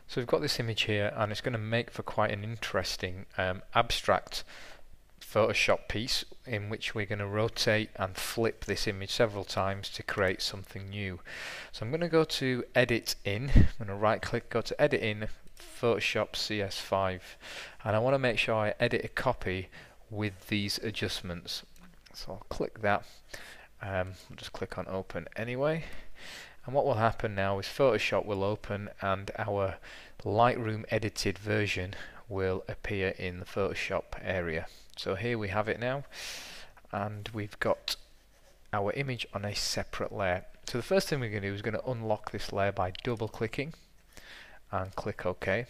So we've got this image here, and it's going to make for quite an interesting abstract Photoshop piece in which we're going to rotate and flip this image several times to create something new. So I'm going to go to Edit In, I'm going to right click, go to Edit In, Photoshop CS5, and I want to make sure I edit a copy with these adjustments. So I'll click that, I'll just click on Open anyway. And what will happen now is Photoshop will open and our Lightroom edited version will appear in the Photoshop area. So here we have it now, and we've got our image on a separate layer. So the first thing we're going to do is going to unlock this layer by double clicking and click OK.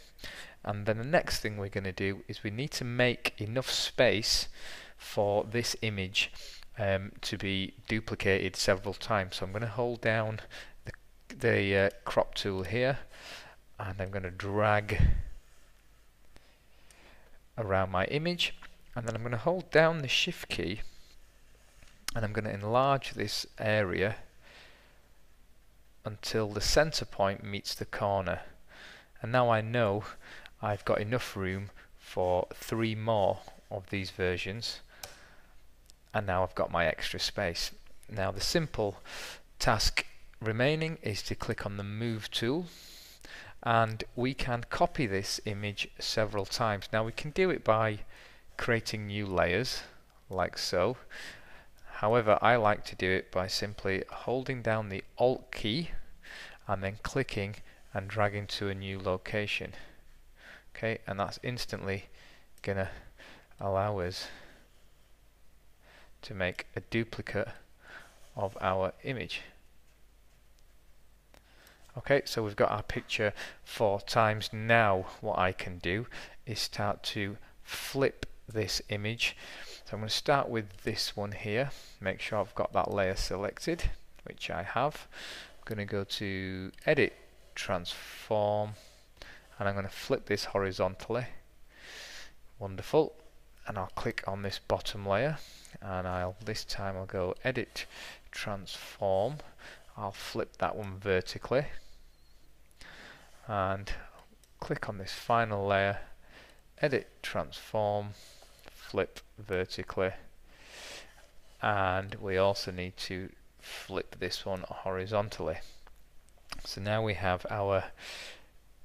And then the next thing we're going to do is we need to make enough space for this image to be duplicated several times. So I'm going to hold down the crop tool here, and I'm going to drag around my image, and then I'm going to hold down the shift key, and I'm going to enlarge this area until the center point meets the corner. And now I know I've got enough room for 3 more of these versions, and now I've got my extra space. Now the simple task remaining is to click on the Move tool, and we can copy this image several times. Now we can do it by creating new layers like so. However, I like to do it by simply holding down the Alt key and then clicking and dragging to a new location. Okay, and that's instantly gonna allow us to make a duplicate of our image. Okay, so we've got our picture 4 times. Now what I can do is start to flip this image. So I'm going to start with this one here, make sure I've got that layer selected, which I have. I'm going to go to Edit, Transform, and I'm going to flip this horizontally. Wonderful. And I'll click on this bottom layer, and this time I'll go Edit, Transform. I'll flip that one vertically, and click on this final layer, Edit, Transform, flip vertically, and we also need to flip this one horizontally. So now we have our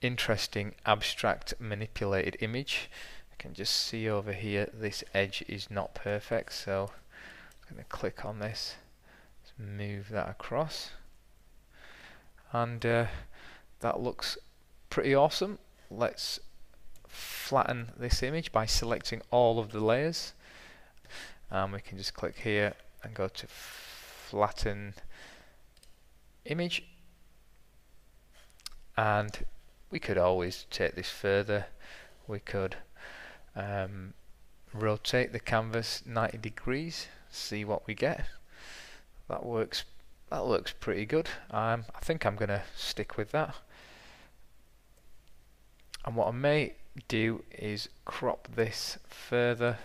interesting abstract manipulated image. I can just see over here this edge is not perfect, so I'm going to click on this, move that across, and that looks pretty awesome. Let's flatten this image by selecting all of the layers, and we can just click here and go to Flatten Image, and we could always take this further. We could rotate the canvas 90 degrees, see what we get. That looks pretty good. I think I'm going to stick with that. And what I may do is crop this further